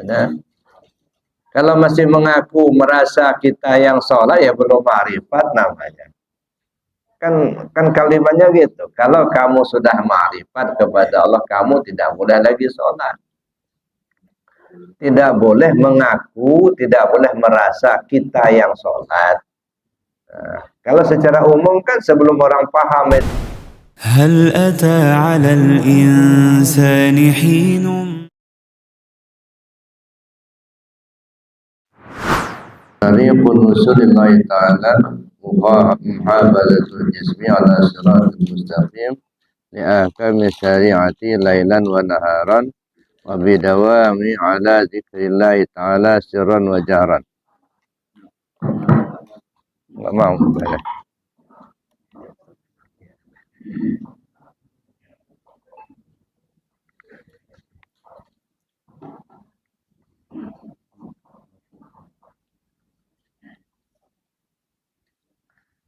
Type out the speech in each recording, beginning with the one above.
Nah, kalau masih mengaku merasa kita yang sholat ya belum ma'rifat namanya. Kan kalimatnya gitu. Kalau kamu sudah ma'rifat kepada Allah, kamu tidak boleh lagi sholat. Tidak boleh mengaku, tidak boleh merasa kita yang sholat. Nah, kalau secara umum kan sebelum orang paham itu. هل أتى على الإنسان حين طريق وصول الله تعالى محافظة الجسم على صراط المستقيم لأحكام الشريعة ليلا ونهارا وبدوام على ذكر الله تعالى سرا وجهرا. Nggak mau.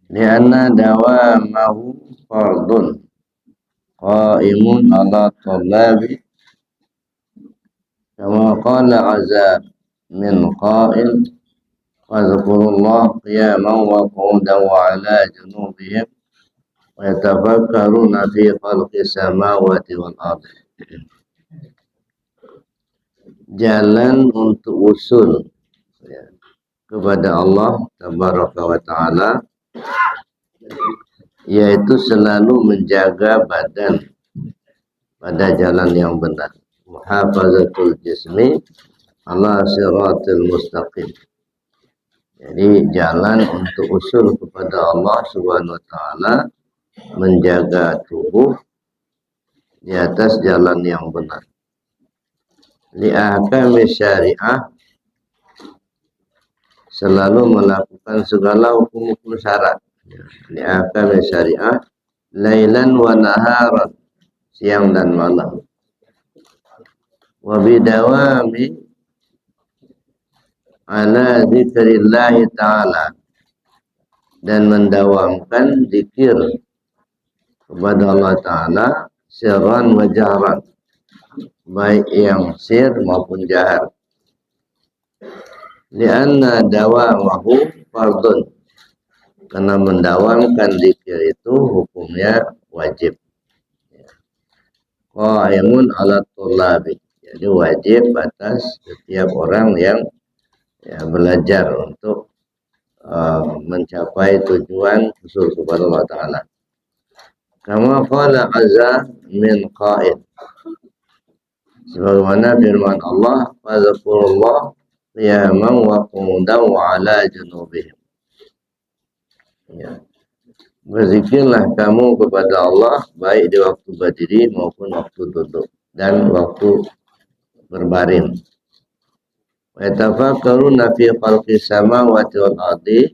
Lianna dawamahu fardun qaimun ala talabi kama qala azza min qail fadhkurullah qiyaman wa qu'udan wa ala junubihim wa yatafakkaruna fi khalqis samawati wal ardi. Jalan untuk usul kepada Allah tabaraka wa taala yaitu selalu menjaga badan pada jalan yang benar. Muhafazatul jismi ala siratil mustaqim. Jadi jalan untuk usul kepada Allah Subhanahu wa taala menjaga tubuh di atas jalan yang benar. Li ahkami syariah selalu melakukan segala hukum-hukum syarat. Li ahkami syariah lailan wa naharan, siang dan malam. Wa bidawami ala zikrillah ta'ala, dan mendawamkan zikir kepada Allah Ta'ala sirran wa jahran, baik yang sir maupun jahar. Lianna dawamahu fardun, karena mendawamkan zikir itu hukumnya wajib. Qaimun ala tullabi, jadi wajib atas setiap orang yang belajar untuk mencapai tujuan usul kepada Allah Ta'ala. Kama qala azza min qaid, sebagaimana firman Allah, fadhkurullah qiyaman wa qu'udan wa ala junubihim. Ya. Berzikirlah kamu kepada Allah baik di waktu berdiri maupun waktu duduk dan waktu berbaring. Wa yatafakkaruna fi khalqis samawati wal ardi,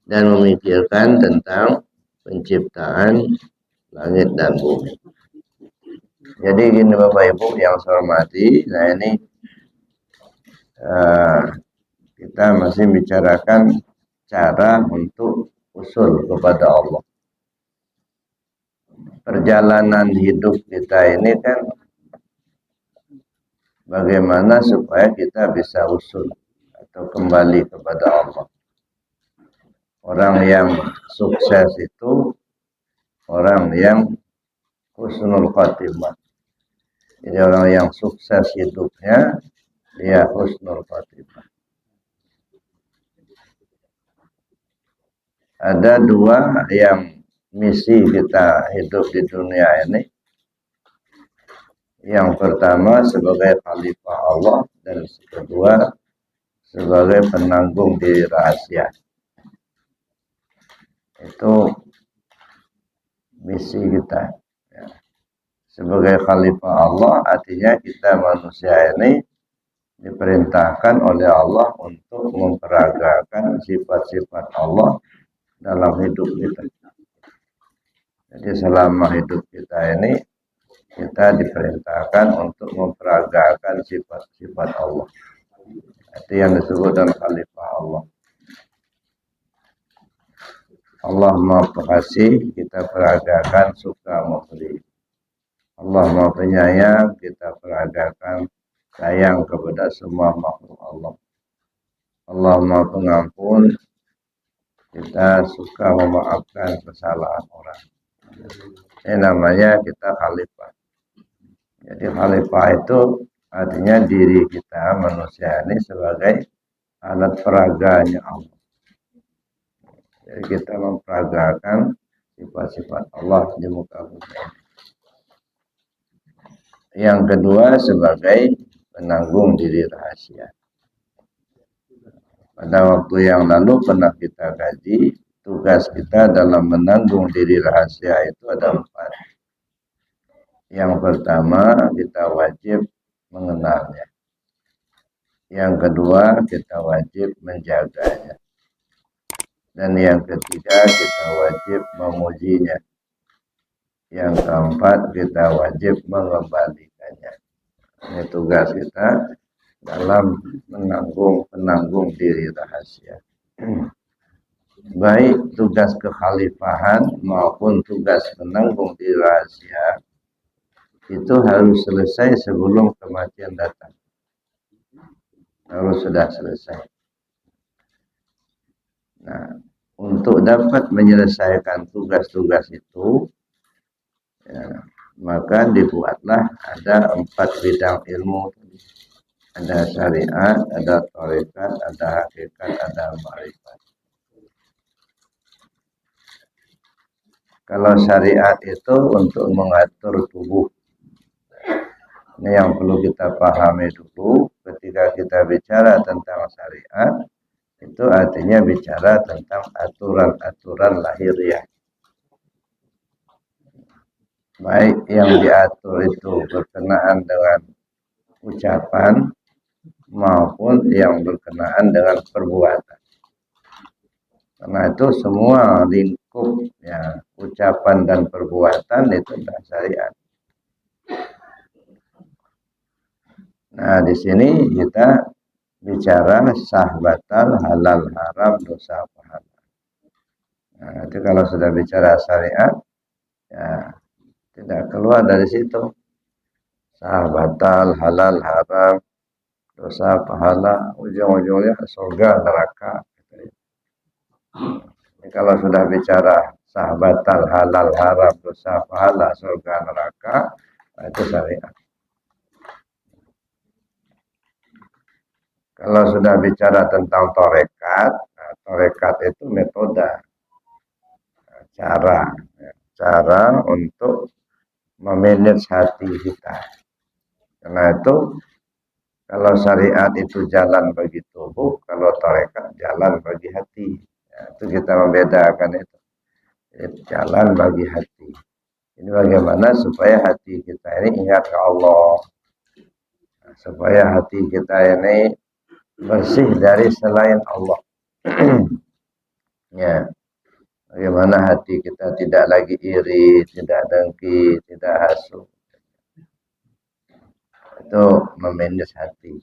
dan memikirkan tentang penciptaan langit dan bumi. Jadi gini Bapak Ibu yang saya hormati, nah ini kita masih bicarakan cara untuk usul kepada Allah. Perjalanan hidup kita ini kan bagaimana supaya kita bisa usul atau kembali kepada Allah. Orang yang sukses itu orang yang husnul khatimah. Jadi orang yang sukses hidupnya dia husnul khatimah. Ada dua yang misi kita hidup di dunia ini. Yang pertama sebagai khalifah Allah, dan kedua sebagai penanggung di rahasia. Itu misi kita. Ya. Sebagai khalifah Allah artinya kita manusia ini diperintahkan oleh Allah untuk memperagakan sifat-sifat Allah dalam hidup kita. Jadi selama hidup kita ini kita diperintahkan untuk memperagakan sifat-sifat Allah. Itu yang disebut dengan khalifah Allah. Allah Maha Pengasih, kita peragakan suka memberi. Allah Maha Penyayang, kita peragakan sayang kepada semua makhluk Allah. Allah Maha Pengampun, kita suka memaafkan kesalahan orang. Ini namanya kita khalifah. Jadi khalifah itu artinya diri kita manusia ini sebagai alat peraganya Allah. Jadi kita memperagakan sifat-sifat Allah di muka bumi ini. Yang kedua sebagai penanggung diri rahasia. Pada waktu yang lalu pernah kita kaji, tugas kita dalam menanggung diri rahasia itu ada 4. Yang pertama, kita wajib mengenalnya. Yang kedua, kita wajib menjaganya. Dan yang ketiga, kita wajib memujinya. Yang keempat, kita wajib mengembalikannya. Ini tugas kita dalam penanggung diri rahasia. Baik tugas kekhalifahan maupun tugas menanggung diri rahasia itu harus selesai sebelum kematian datang. Harus sudah selesai. Nah, untuk dapat menyelesaikan tugas-tugas itu, ya, maka dibuatlah ada 4 bidang ilmu. Ada syariat, ada tarekat, ada hakikat, ada ma'rifat. Kalau syariat itu untuk mengatur tubuh. Ini yang perlu kita pahami dulu. Ketika kita bicara tentang syariat, itu artinya bicara tentang aturan-aturan lahiriah. Baik yang diatur itu berkenaan dengan ucapan maupun yang berkenaan dengan perbuatan. Karena itu semua lingkup ya, ucapan dan perbuatan itu adalah syariat. Nah, di sini kita bicara sah batal, halal haram, dosa pahala. Nah, itu kalau sudah bicara syariat, ya tidak keluar dari situ. Sah batal, halal haram, dosa pahala, ujung-ujungnya surga neraka. Ini kalau sudah bicara sah batal, halal haram, dosa pahala, surga neraka, itu syariat. Kalau sudah bicara tentang tarekat, nah, tarekat itu metode, cara untuk memanage hati kita. Karena itu kalau syariat itu jalan bagi tubuh, kalau tarekat jalan bagi hati. Ya, itu kita membedakan itu. Jalan bagi hati. Ini bagaimana supaya hati kita ini ingat ke Allah. Nah, supaya hati kita ini bersih dari selain Allah. Ya. Bagaimana hati kita tidak lagi iri, tidak dengki, tidak hasut. Itu memanage hati.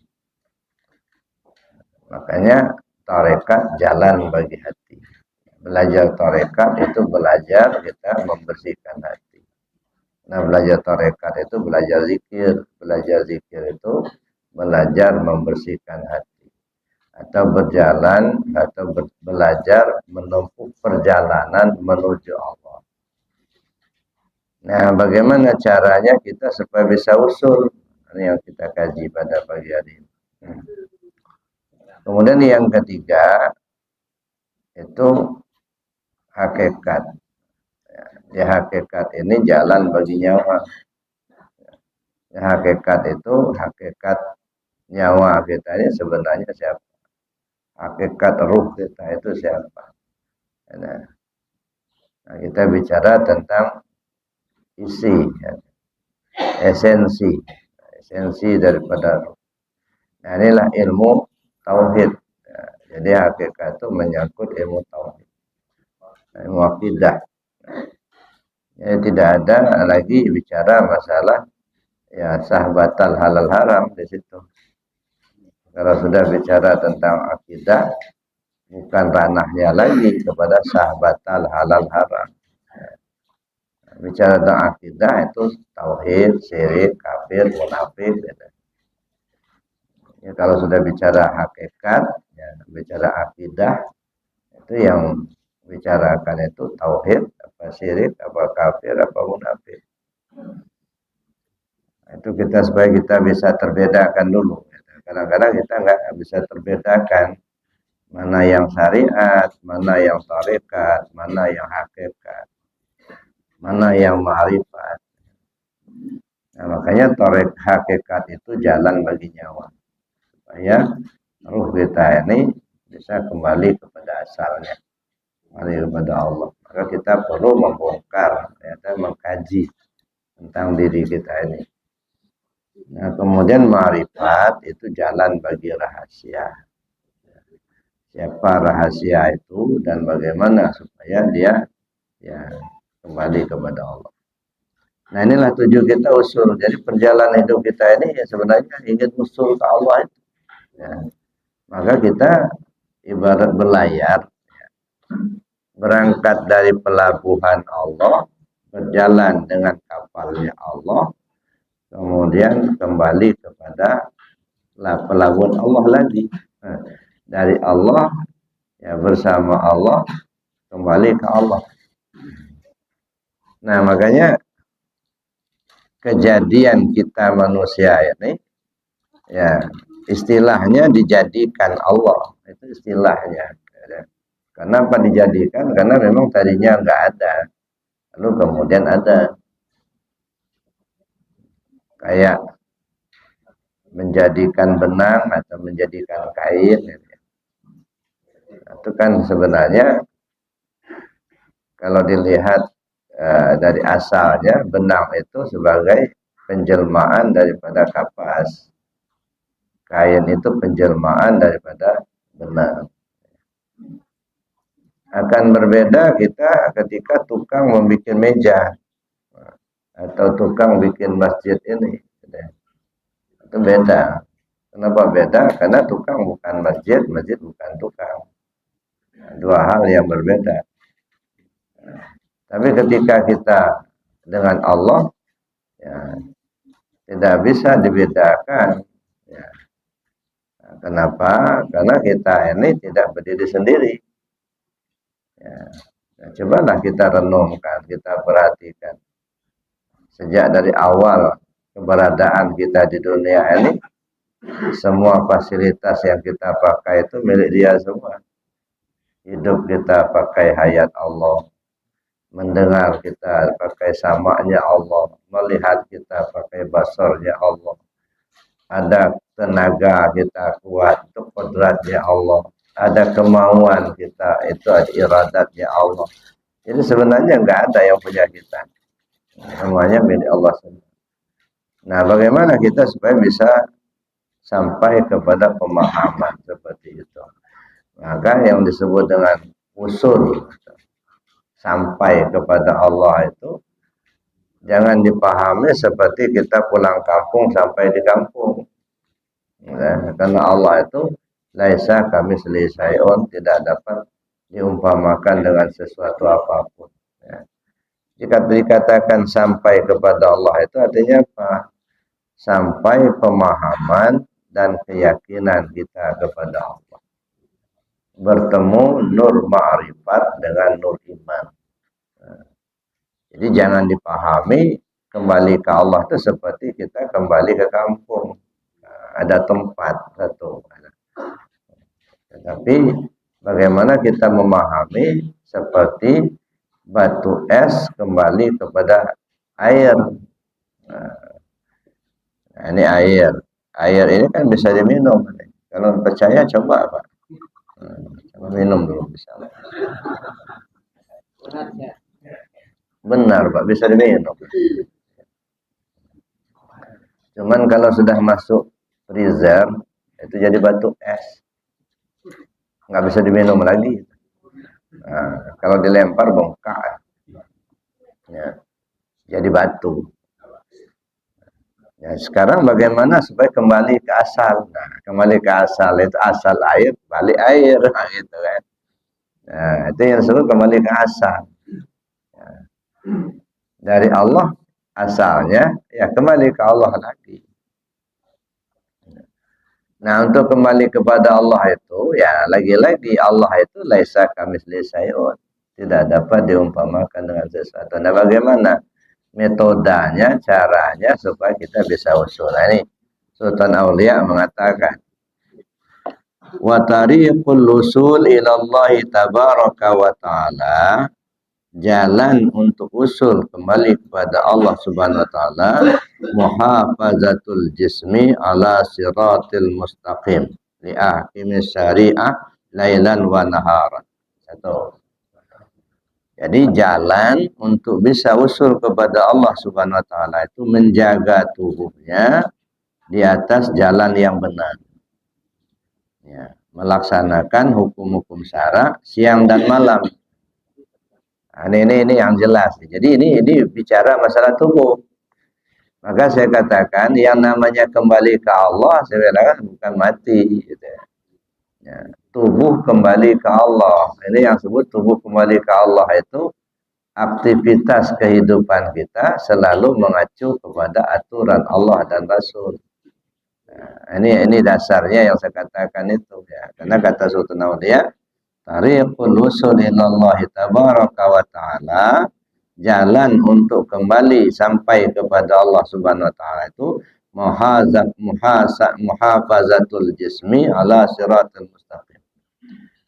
Makanya tarekat jalan bagi hati. Belajar tarekat itu belajar kita membersihkan hati. Nah, belajar tarekat itu belajar zikir. Belajar zikir itu belajar membersihkan hati. Atau berjalan atau belajar menempuh perjalanan menuju Allah. Nah, bagaimana caranya kita supaya bisa usul? Ini yang kita kaji pada pagi hari ini. Kemudian yang ketiga itu hakikat. Ya, hakikat ini jalan bagi nyawa. Ya, hakikat itu hakikat nyawa kita ini sebenarnya siapa? Hakikat ruh kita itu siapa? Nah, kita bicara tentang isi, ya. Esensi daripada ruh. Nah, inilah ilmu tauhid. Ya, jadi hakikat itu menyangkut ilmu tauhid, ilmu akidah. Jadi tidak ada lagi bicara masalah ya sah batal halal haram di situ. Kalau sudah bicara tentang akidah, bukan ranahnya lagi kepada sah batal halal haram. Bicara tentang akidah itu tauhid, syirik, kafir, munafik. Gitu. Ya, kalau sudah bicara hakikat, ya, bicara akidah, itu yang bicarakan itu tauhid, apa syirik, apa kafir, apa munafik. Itu kita supaya kita bisa terbedakan dulu. Kadang-kadang kita nggak bisa terbedakan mana yang syariat, mana yang tarekat, mana yang hakikat, mana yang ma'rifat. Nah, makanya torek hakikat itu jalan bagi nyawa supaya ruh kita ini bisa kembali kepada asalnya, kembali kepada Allah. Maka kita perlu membongkar, dan mengkaji tentang diri kita ini. Nah, kemudian ma'rifat itu jalan bagi rahasia. Siapa rahasia itu dan bagaimana supaya dia ya kembali kepada Allah. Nah, inilah tujuan kita usul. Jadi perjalanan hidup kita ini ya sebenarnya ingin usul ke Allah itu. Ya. Maka kita ibarat berlayar, ya, berangkat dari pelabuhan Allah, berjalan dengan kapalnya Allah, kemudian kembali kepada pelabuhan Allah lagi. Nah, dari Allah ya bersama Allah kembali ke Allah. Nah, makanya kejadian kita manusia ini ya istilahnya dijadikan Allah, itu istilahnya. Kenapa dijadikan? Karena memang tadinya enggak ada, lalu kemudian ada. Kayak menjadikan benang atau menjadikan kain, itu kan sebenarnya kalau dilihat dari asalnya benang itu sebagai penjelmaan daripada kapas, kain itu penjelmaan daripada benang. Akan berbeda kita ketika tukang membuat meja atau tukang bikin masjid ini, itu beda. Kenapa beda? Karena tukang bukan masjid, masjid bukan tukang. Dua hal yang berbeda. Tapi ketika kita dengan Allah, ya, tidak bisa dibedakan. Ya. Kenapa? Karena kita ini tidak berdiri sendiri. Ya. Nah, cobalah kita renungkan, kita perhatikan. Sejak dari awal keberadaan kita di dunia ini, semua fasilitas yang kita pakai itu milik dia semua. Hidup kita pakai hayat Allah, mendengar kita pakai samanya Allah, melihat kita pakai basarnya Allah, ada tenaga kita kuat, itu kodratnya Allah, ada kemauan kita, itu ada iradatnya Allah. Jadi sebenarnya nggak ada yang punya kita, semuanya milik Allah sendiri. Nah, bagaimana kita supaya bisa sampai kepada pemahaman seperti itu? Maka yang disebut dengan usul sampai kepada Allah itu jangan dipahami seperti kita pulang kampung sampai di kampung. Ya, karena Allah itu laisa kamitslihi syai'un, tidak dapat diumpamakan dengan sesuatu apapun. Ya. Jika dikatakan sampai kepada Allah itu artinya apa? Sampai pemahaman dan keyakinan kita kepada Allah. Bertemu nur ma'rifat dengan nur iman. Jadi jangan dipahami kembali ke Allah itu seperti kita kembali ke kampung. Ada tempat satu. Tetapi bagaimana kita memahami seperti batu es kembali kepada air. Nah, ini air. Air ini kan bisa diminum. Kalau percaya coba Pak. Coba minum dulu misalnya. Benar Pak, bisa diminum. Cuman kalau sudah masuk freezer, itu jadi batu es. Nggak bisa diminum lagi. Nah, kalau dilempar bongkar. Ya, jadi batu. Ya, sekarang bagaimana supaya kembali ke asal? Nah, kembali ke asal itu asal air, balik air, gitu kan. Nah, itu yang disebut kembali ke asal. Ya. dari Allah asalnya, ya kembali ke Allah lagi. Nah, untuk kembali kepada Allah itu, ya lagi-lagi Allah itu laisa kamitsli syai'un. Tidak dapat diumpamakan dengan sesuatu. Nah, bagaimana metodenya, caranya supaya kita bisa usul? Nah, ini Sultan Aulia mengatakan, wa tariqul usul ila Allah tabaraka wa ta'ala, jalan untuk usul kembali kepada Allah Subhanahu wa taala, muhafazatul jismi ala siratil mustaqim li ahkimis syariah lailan wa naharan. Satu. Jadi jalan untuk bisa usul kepada Allah Subhanahu wa taala itu menjaga tubuhnya di atas jalan yang benar. Ya, melaksanakan hukum-hukum syara siang dan malam. Nah, ini yang jelas. Jadi ini bicara masalah tubuh. Maka saya katakan yang namanya kembali ke Allah, saya katakan bukan mati. Gitu. Ya, tubuh kembali ke Allah. Ini yang sebut tubuh kembali ke Allah itu aktivitas kehidupan kita selalu mengacu kepada aturan Allah dan Rasul. Nah, ini dasarnya yang saya katakan itu. Ya. Karena kata Sultan Aulia, tariqul usul ilallah tabaraka wa ta'ala, jalan untuk kembali sampai kepada Allah Subhanahu wa taala itu muhafazatul jismi ala siratal mustaqim.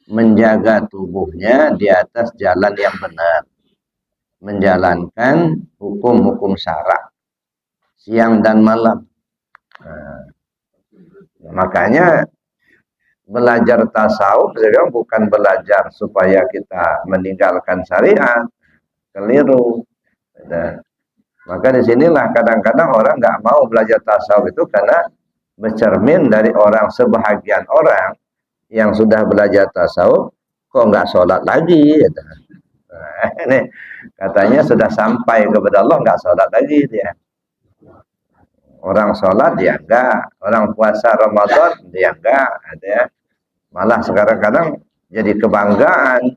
Menjaga tubuhnya di atas jalan yang benar. Menjalankan hukum-hukum syara siang dan malam. Nah, makanya belajar tasawuf sekarang bukan belajar supaya kita meninggalkan syariat, keliru. Dan maka disinilah kadang-kadang orang nggak mau belajar tasawuf itu karena bercermin dari orang, sebahagian orang yang sudah belajar tasawuf kok nggak sholat lagi. Gitu. Nah, ini katanya sudah sampai kepada Allah nggak sholat lagi dia. Orang sholat dia enggak, orang puasa Ramadan dia enggak, ya. Malah sekarang kadang jadi kebanggaan,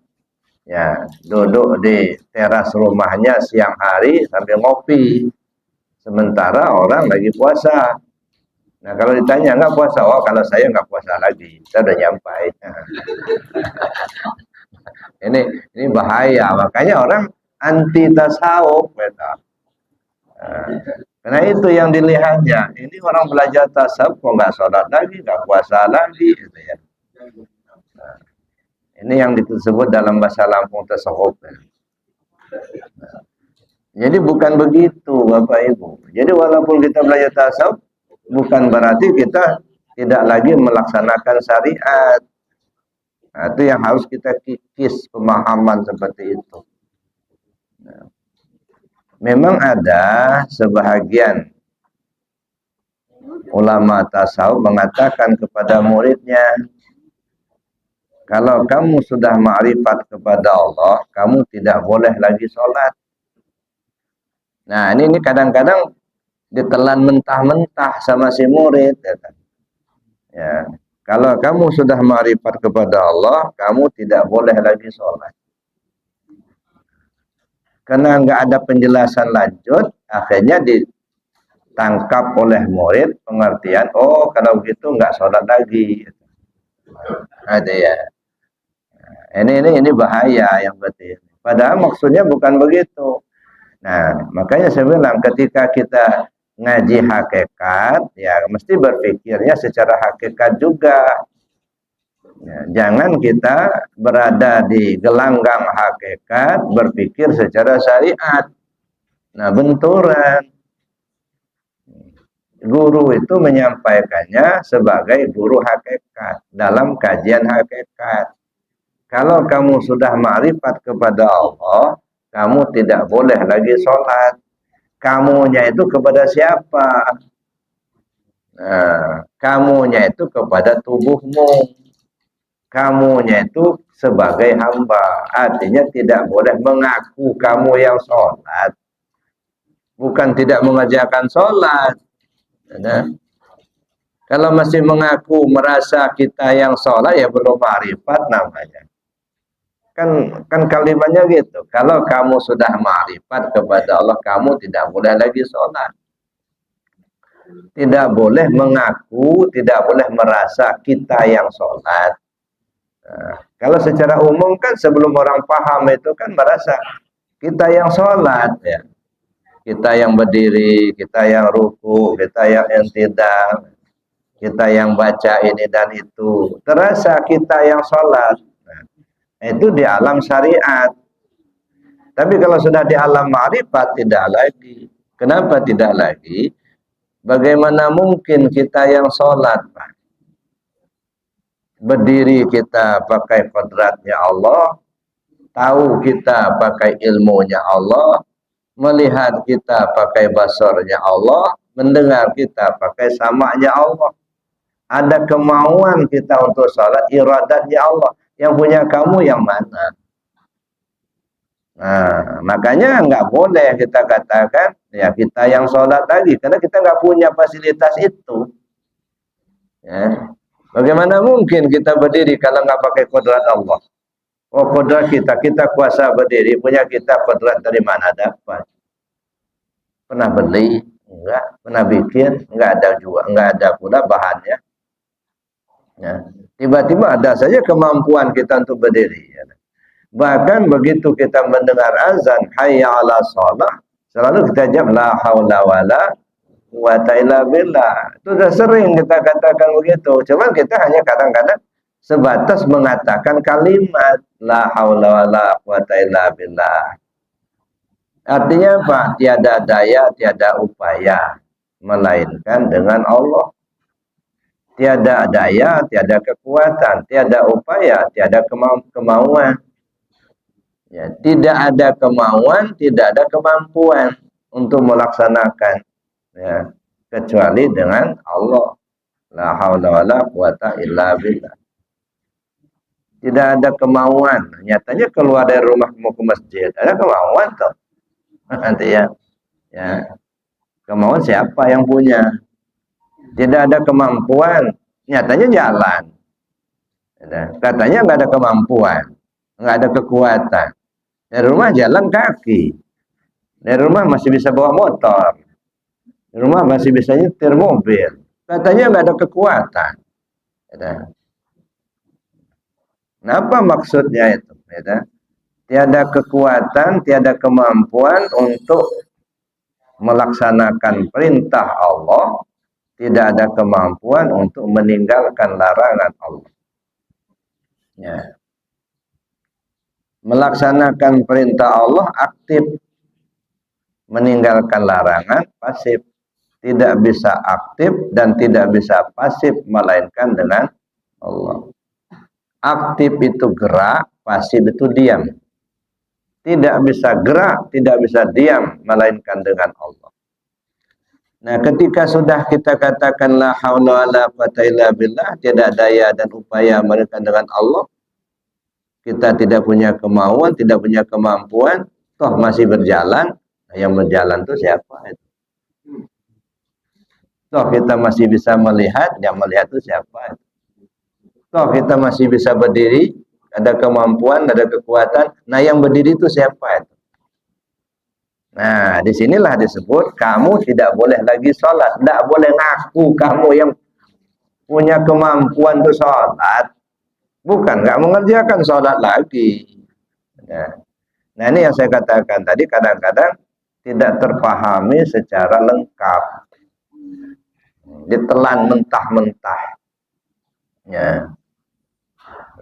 ya duduk di teras rumahnya siang hari sambil ngopi, sementara orang lagi puasa. Nah kalau ditanya enggak puasa, oh kalau saya enggak puasa lagi, saya udah nyampai. ini bahaya, makanya orang anti tasawuf, gitu. Karena itu yang dilihatnya, ini orang belajar tasawuf kok nggak sholat lagi, nggak puasa lagi, gitu ya. Nah, ini yang disebut dalam bahasa Lampung tasawuf. Nah, jadi bukan begitu, Bapak Ibu. Jadi walaupun kita belajar tasawuf, bukan berarti kita tidak lagi melaksanakan syariat. Nah, itu yang harus kita kikis pemahaman seperti itu. Nah, memang ada sebahagian ulama tasawuf mengatakan kepada muridnya, kalau kamu sudah ma'rifat kepada Allah, kamu tidak boleh lagi sholat. Nah, ini kadang-kadang ditelan mentah-mentah sama si murid. Ya, kalau kamu sudah ma'rifat kepada Allah, kamu tidak boleh lagi sholat. Karena nggak ada penjelasan lanjut, akhirnya ditangkap oleh murid pengertian, oh kalau begitu nggak sholat lagi. Ada ya. Ini bahaya yang berarti. Padahal maksudnya bukan begitu. Nah, makanya saya bilang ketika kita ngaji hakikat, ya mesti berpikirnya secara hakikat juga. Ya, jangan kita berada di gelanggang hakikat berpikir secara syariat. Nah, benturan. Guru itu menyampaikannya sebagai guru hakikat dalam kajian hakikat. Kalau kamu sudah ma'rifat kepada Allah, kamu tidak boleh lagi sholat. Kamunya itu kepada siapa? Nah, kamunya itu kepada tubuhmu. Kamunya itu sebagai hamba. Artinya tidak boleh mengaku kamu yang sholat. Bukan tidak mengajarkan sholat. Nah, kalau masih mengaku merasa kita yang sholat, ya belum ma'rifat namanya. kan kalimatnya gitu. Kalau kamu sudah ma'rifat kepada Allah, kamu tidak boleh lagi sholat. Tidak boleh mengaku, tidak boleh merasa kita yang sholat. Nah, kalau secara umum kan sebelum orang paham itu kan merasa kita yang sholat ya. Kita yang berdiri, kita yang ruku, kita yang intidal, kita yang baca ini dan itu. Terasa kita yang sholat. Nah, itu di alam syariat. Tapi kalau sudah di alam ma'rifat tidak lagi. Kenapa tidak lagi? Bagaimana mungkin kita yang sholat, Pak? Berdiri kita pakai kodratnya Allah, tahu kita pakai ilmunya Allah, melihat kita pakai basarnya Allah, mendengar kita pakai samanya Allah. Ada kemauan kita untuk sholat, iradatnya Allah. Yang punya kamu yang mana? Nah, makanya nggak boleh kita katakan ya kita yang sholat lagi, karena kita nggak punya fasilitas itu. Ya. Bagaimana mungkin kita berdiri kalau nggak pakai kodrat Allah? Oh, kodrat kita kuasa berdiri, punya kita kodrat dari mana dapat? Pernah beli? Enggak. Pernah bikin? Enggak ada juga, enggak ada pula bahannya. Ya. Tiba-tiba ada saja kemampuan kita untuk berdiri. Ya. Bahkan begitu kita mendengar azan hayya 'ala shalah, selalu kita jawab la haula wala quwata illa billah. Itu sudah sering kita katakan begitu. Cuma kita hanya kadang-kadang sebatas mengatakan kalimat la haula wala quwata illa billah. Artinya apa? Tiada daya, tiada upaya melainkan dengan Allah. Tiada daya, tiada kekuatan, tiada upaya, tiada kemauan. Ya, tidak ada kemauan, tidak ada kemampuan untuk melaksanakan, ya, kecuali dengan Allah. La haula wala quwata illa billah. Tidak ada kemauan. Nyatanya keluar dari rumah mau ke masjid, ada kemauan toh. Nanti ya, kemauan siapa yang punya? Tidak ada kemampuan. Nyatanya jalan. Katanya nggak ada kemampuan, nggak ada kekuatan. Dari rumah jalan kaki. Dari rumah masih bisa bawa motor. Di rumah masih bisa nyetir mobil. Katanya nggak ada kekuatan. Apa maksudnya itu? Tiada kekuatan, tiada kemampuan untuk melaksanakan perintah Allah. Tidak ada kemampuan untuk meninggalkan larangan Allah. Ya. Melaksanakan perintah Allah aktif, meninggalkan larangan pasif. Tidak bisa aktif dan tidak bisa pasif melainkan dengan Allah. Aktif itu gerak, pasif itu diam. Tidak bisa gerak, tidak bisa diam melainkan dengan Allah. Nah, ketika sudah kita katakan la haula wala quwata illa billah, tidak daya dan upaya melainkan dengan Allah, kita tidak punya kemauan, tidak punya kemampuan, toh masih berjalan. Nah, yang berjalan itu siapa itu? Toh kita masih bisa melihat, yang melihat itu siapa itu? Toh kita masih bisa berdiri, ada kemampuan, ada kekuatan. Nah, yang berdiri itu siapa itu? Nah, disinilah disebut kamu tidak boleh lagi sholat, tidak boleh ngaku kamu yang punya kemampuan untuk sholat. Bukan, nggak mengerjakan sholat lagi. Nah, ini yang saya katakan tadi, kadang-kadang tidak terpahami secara lengkap, ditelan mentah-mentah. Ya.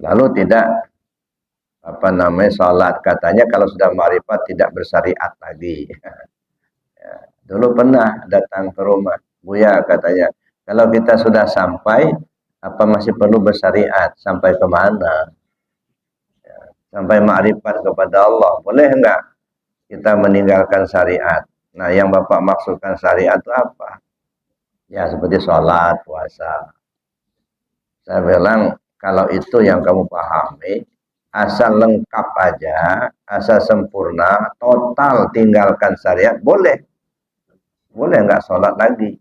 Lalu tidak sholat, katanya kalau sudah ma'rifat tidak bersyariat lagi. Ya. Dulu pernah datang ke rumah Buya, katanya kalau kita sudah sampai, apa masih perlu bersyariat? Sampai kemana? Ya. Sampai ma'rifat kepada Allah, boleh enggak kita meninggalkan syariat? Nah, yang Bapak maksudkan syariat itu apa? Ya, seperti sholat, puasa. Saya bilang, kalau itu yang kamu pahami, asal lengkap aja, asal sempurna, total tinggalkan syariat, boleh. Boleh nggak sholat lagi.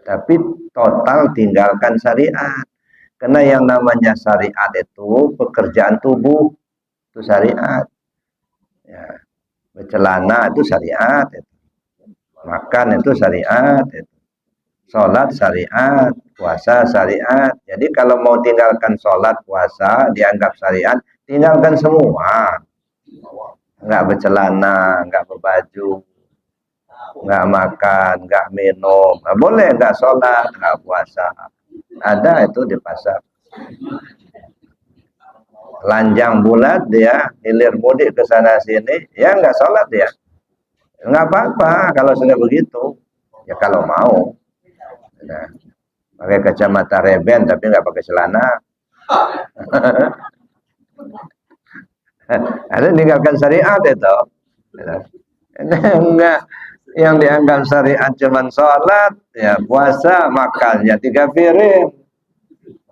Tapi total tinggalkan syariat. Karena yang namanya syariat itu pekerjaan tubuh. itu syariat. Ya, bercelana itu syariat, itu. Makan itu syariat, itu. Sholat syariat, puasa syariat. Jadi kalau mau tinggalkan sholat, puasa, dianggap syariat, tinggalkan semua. Nggak bercelana, nggak berbaju, nggak makan, nggak minum. Nggak boleh, nggak sholat, nggak puasa. Ada itu di pasar. Lanjang bulat dia, hilir mudik ke sana sini, ya nggak sholat dia. Nggak apa-apa kalau sudah begitu. Ya kalau mau. Nah, pakai kacamata reben tapi nggak pakai celana. Ada tinggalkan syariat itu. Enggak, yang dianggap syariat cuman sholat, ya puasa, makannya 3 piring,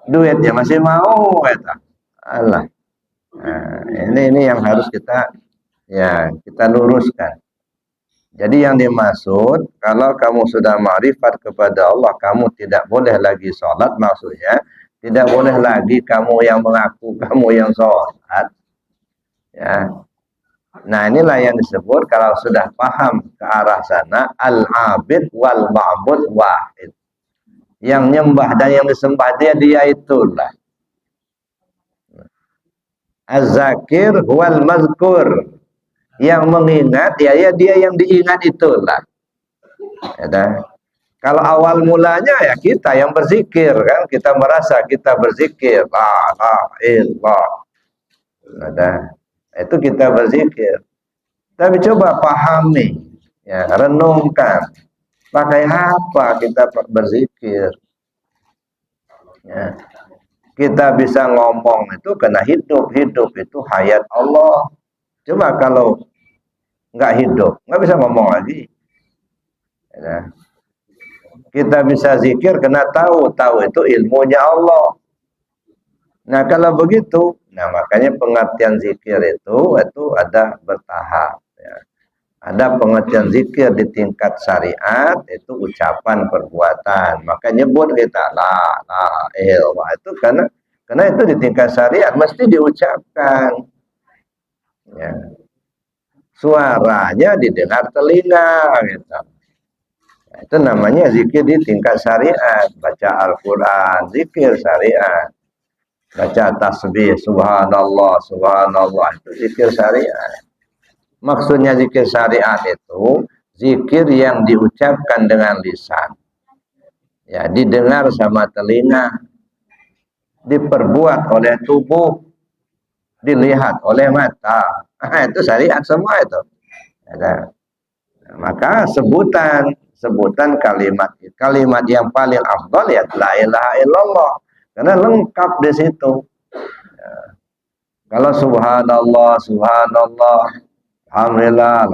duitnya masih mau, itu. Allah. Nah, ini yang harus kita luruskan. Jadi yang dimaksud, kalau kamu sudah ma'rifat kepada Allah, kamu tidak boleh lagi sholat, maksudnya tidak boleh lagi kamu yang mengaku kamu yang sholat. Ya. Nah inilah yang disebut kalau sudah paham ke arah sana, al-abid wal ma'bud wahid. Yang nyembah dan yang disembah dia itulah. Az-zakir wal mazkur. Yang mengingat, ya dia yang diingat itulah. Ya, kalau awal mulanya ya kita yang berzikir kan, kita merasa kita berzikir, la ilaha illallah. Itu kita berzikir. Tapi coba pahami, ya, renungkan, pakai apa kita berzikir. Ya. Kita bisa ngomong itu karena hidup itu hayat Allah. Coba kalau nggak hidup, nggak bisa ngomong lagi. Ya. Kita bisa zikir karena tahu itu ilmunya Allah. Nah kalau begitu, nah makanya pengertian zikir itu ada bertahap. Ya. Ada pengertian zikir di tingkat syariat itu ucapan perbuatan. Maka nyebut kita la ilallah itu karena itu di tingkat syariat mesti diucapkan. Ya. Suaranya didengar telinga gitu. Itu namanya zikir di tingkat syariat. Baca Al-Quran, zikir syariat. Baca tasbih, subhanallah, itu zikir syariat. Maksudnya zikir syariat itu zikir yang diucapkan dengan lisan. Ya, didengar sama telinga, diperbuat oleh tubuh, dilihat oleh mata. Itu syariat semua itu. Ya, maka sebutan kalimat yang paling afdal ya la ilaha illallah karena lengkap di situ. Ya. Kalau subhanallah alhamdulillah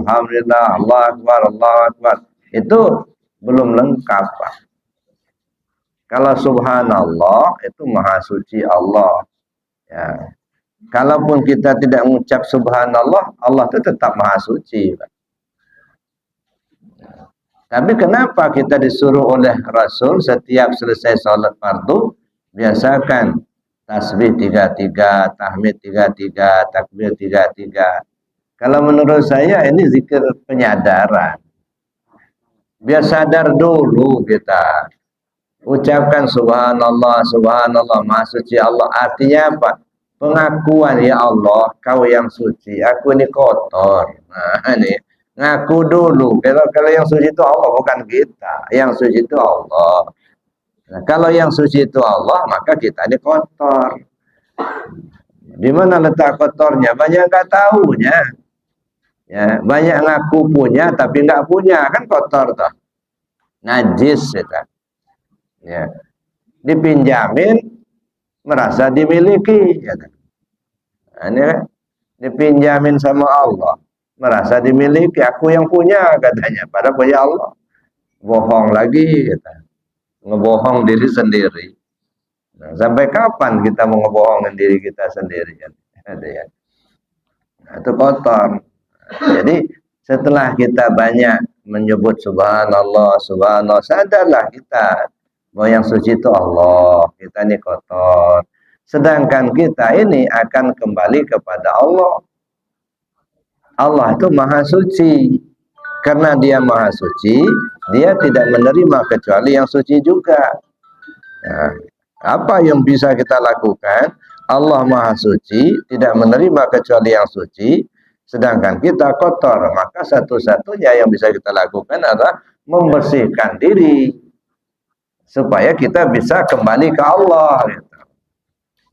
Allah akbar itu belum lengkap, Pak. Kalau subhanallah itu maha suci Allah. Ya. Kalaupun kita tidak mengucap subhanallah, Allah itu tetap maha suci, Pak. Tapi kenapa kita disuruh oleh Rasul setiap selesai sholat fardu biasakan tasbih 33, tahmid 33, takbir 33. Kalau menurut saya ini zikir penyadaran. Biar sadar dulu kita. Ucapkan subhanallah maha suci Allah. Artinya apa? Pengakuan, ya Allah, kau yang suci, aku ini kotor. Nah ini ngaku dulu. Kalau yang suci itu Allah, bukan kita. Yang suci itu Allah. Nah, kalau yang suci itu Allah, maka kita ini kotor. Di mana letak kotornya? Banyak nggak tahunya. Ya, banyak ngaku punya, tapi nggak punya, kan kotor toh. Najis ya. Ya. Dipinjamin, merasa dimiliki. Ya. Nah, ini kan? Dipinjamin sama Allah. Merasa dimiliki, aku yang punya katanya, padahal punya Allah. Bohong lagi kita. Ngebohong diri sendiri. Nah, sampai kapan kita mau ngebohongin diri kita sendiri kan? Ya. Nah, itu kotor. Jadi setelah kita banyak menyebut subhanallah, sadarlah kita bahwa yang suci itu Allah, kita ini kotor. Sedangkan kita ini akan kembali kepada Allah. Allah itu maha suci. Karena dia maha suci, dia tidak menerima kecuali yang suci juga. Nah, apa yang bisa kita lakukan? Allah maha suci, tidak menerima kecuali yang suci, sedangkan kita kotor. Maka satu-satunya yang bisa kita lakukan adalah membersihkan diri, supaya kita bisa kembali ke Allah.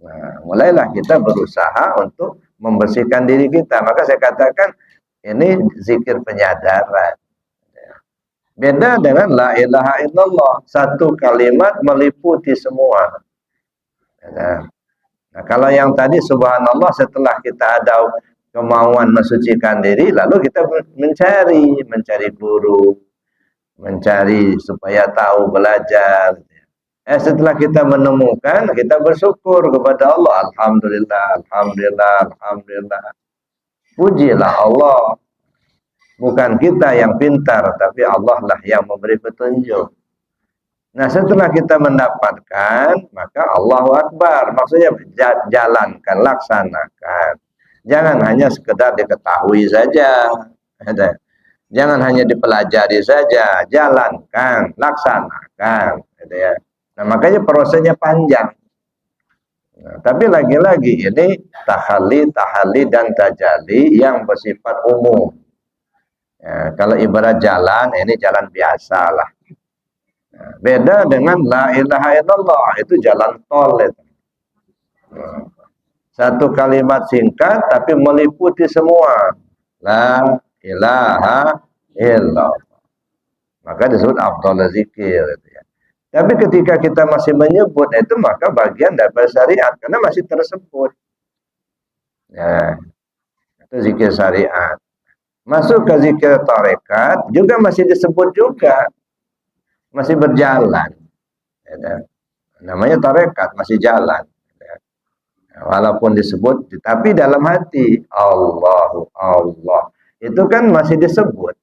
Nah, mulailah kita berusaha untuk membersihkan diri kita. Maka saya katakan, ini zikir penyadaran. Beda dengan la ilaha illallah. Satu kalimat meliputi semua. Nah, kalau yang tadi subhanallah, setelah kita ada kemauan mensucikan diri, lalu kita mencari guru, mencari supaya tahu, belajar. Setelah kita menemukan, kita bersyukur kepada Allah. Alhamdulillah, alhamdulillah, alhamdulillah. Pujilah Allah. Bukan kita yang pintar, tapi Allah lah yang memberi petunjuk. Nah, setelah kita mendapatkan, maka Allahu Akbar. Maksudnya jalankan, laksanakan. Jangan hanya sekedar diketahui saja. Jangan hanya dipelajari saja. Jalankan, laksanakan. Nah, makanya prosesnya panjang. Nah, tapi lagi-lagi ini tahalli, dan tajalli yang bersifat umum. Ya, kalau ibarat jalan, ini jalan biasa lah. Nah, beda dengan la ilaha illallah, itu jalan tol. Nah, satu kalimat singkat tapi meliputi semua. La ilaha illallah. Maka disebut afdhalul zikir. Tapi ketika kita masih menyebut itu, maka bagian dari syariat, karena masih tersebut. Ya, itu zikir syariat. Masuk ke zikir tarekat juga masih disebut juga, masih berjalan. Namanya tarekat, masih jalan. Walaupun disebut, tapi dalam hati Allahu Allah, itu kan masih disebut.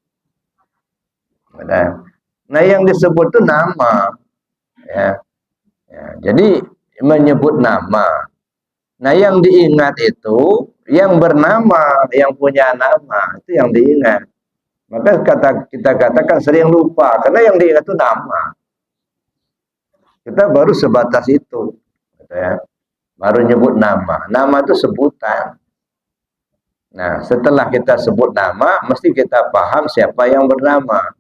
Nah, yang disebut itu nama. Ya. Jadi menyebut nama. Nah, yang diingat itu yang bernama, yang punya nama, itu yang diingat. Maka kita katakan sering lupa, karena yang diingat itu nama. Kita baru sebatas itu, ya. Baru nyebut nama. Nama itu sebutan. Nah, setelah kita sebut nama, mesti kita paham siapa yang bernama.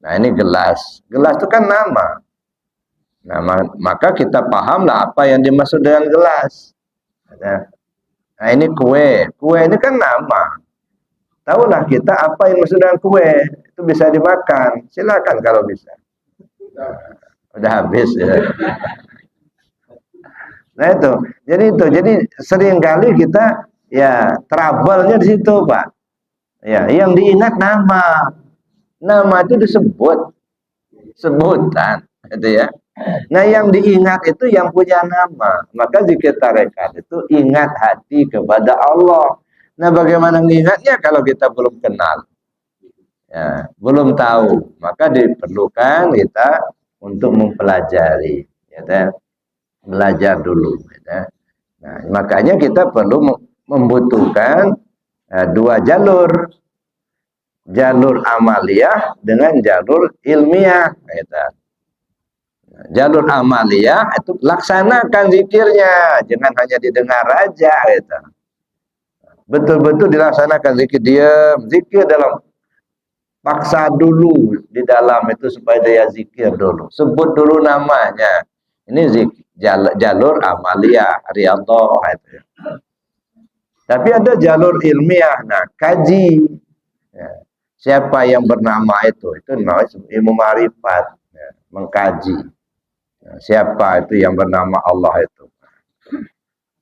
Nah, ini gelas. Gelas itu kan nama. Nah, maka kita pahamlah apa yang dimaksud dengan gelas. Nah, ini kue. Kue ini kan nama. Tahulah kita apa yang maksud dengan kue. Itu bisa dimakan. Silakan kalau bisa. Udah habis ya. Nah, itu. Jadi seringkali kita ya trouble-nya di situ, Pak. Ya, yang diingat nama. Nama itu disebut. Sebutan, gitu ya. Nah, yang diingat itu yang punya nama. Maka zikir tarekat itu ingat hati kepada Allah. Nah, bagaimana mengingatnya kalau kita belum kenal? Ya, belum tahu. Maka diperlukan kita untuk mempelajari. Ya, belajar dulu. Ya. Nah, makanya kita perlu membutuhkan dua jalur. Jalur amaliyah dengan jalur ilmiah. Ya. Jalur amaliyah itu laksanakan zikirnya, jangan hanya didengar aja gitu. Betul-betul dilaksanakan zikir, diam, zikir dalam, paksa dulu di dalam itu supaya dia zikir dulu, sebut dulu namanya. Ini zikir, jalur amaliyah, riyadhah itu. Tapi ada jalur ilmiah, nah kaji. Ya. Siapa yang bernama itu namanya ilmu ma'rifat, ya, mengkaji. Siapa itu yang bernama Allah itu?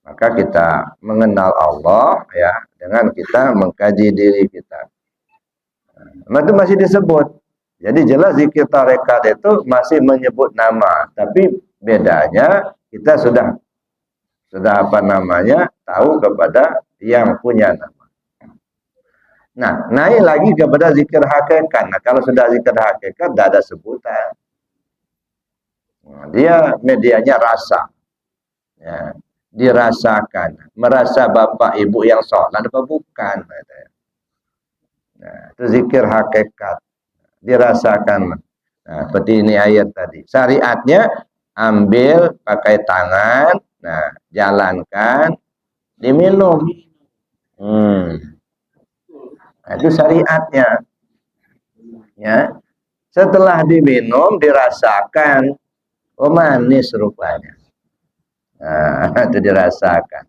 Maka kita mengenal Allah ya dengan kita mengkaji diri kita. Nah, itu masih disebut. Jadi jelas zikir tarekat itu masih menyebut nama, tapi bedanya kita sudah apa namanya tahu kepada yang punya nama. Nah, naik lagi kepada zikir hakikat. Nah, kalau sudah zikir hakikat tidak ada sebutan. Dia medianya rasa. Ya. dirasakan. Merasa bapak ibu yang sholat apa bukan? Nah, itu zikir hakikat. Dirasakan. Nah, seperti ini ayat tadi. Syariatnya ambil pakai tangan, nah jalankan, diminum. Nah, itu syariatnya. Ya. Setelah diminum dirasakan, oh manis rupanya. Nah, itu dirasakan.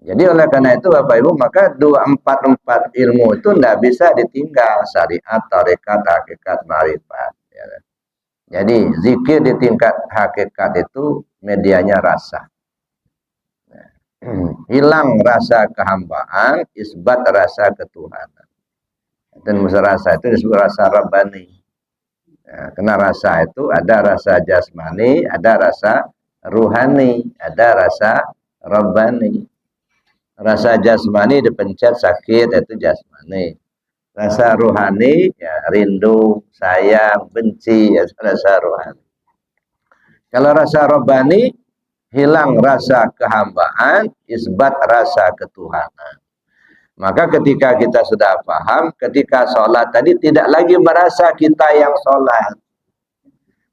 Jadi oleh karena itu Bapak Ibu, maka 244 ilmu itu tidak bisa ditinggal, syariat, tarekat, hakikat, marifat. Ya. Jadi zikir di tingkat hakikat itu medianya rasa. Hilang rasa kehambaan, isbat rasa ketuhanan. Dan rasa itu disebut rasa Rabbani. Ya, karena rasa itu ada rasa jasmani, ada rasa ruhani, ada rasa Rabbani. Rasa jasmani dipencet sakit, itu jasmani. Rasa ruhani, ya rindu, sayang, benci, ya rasa ruhani. Kalau rasa Rabbani, hilang rasa kehambaan, isbat rasa ketuhanan. Maka ketika kita sudah paham, ketika sholat tadi tidak lagi merasa kita yang sholat.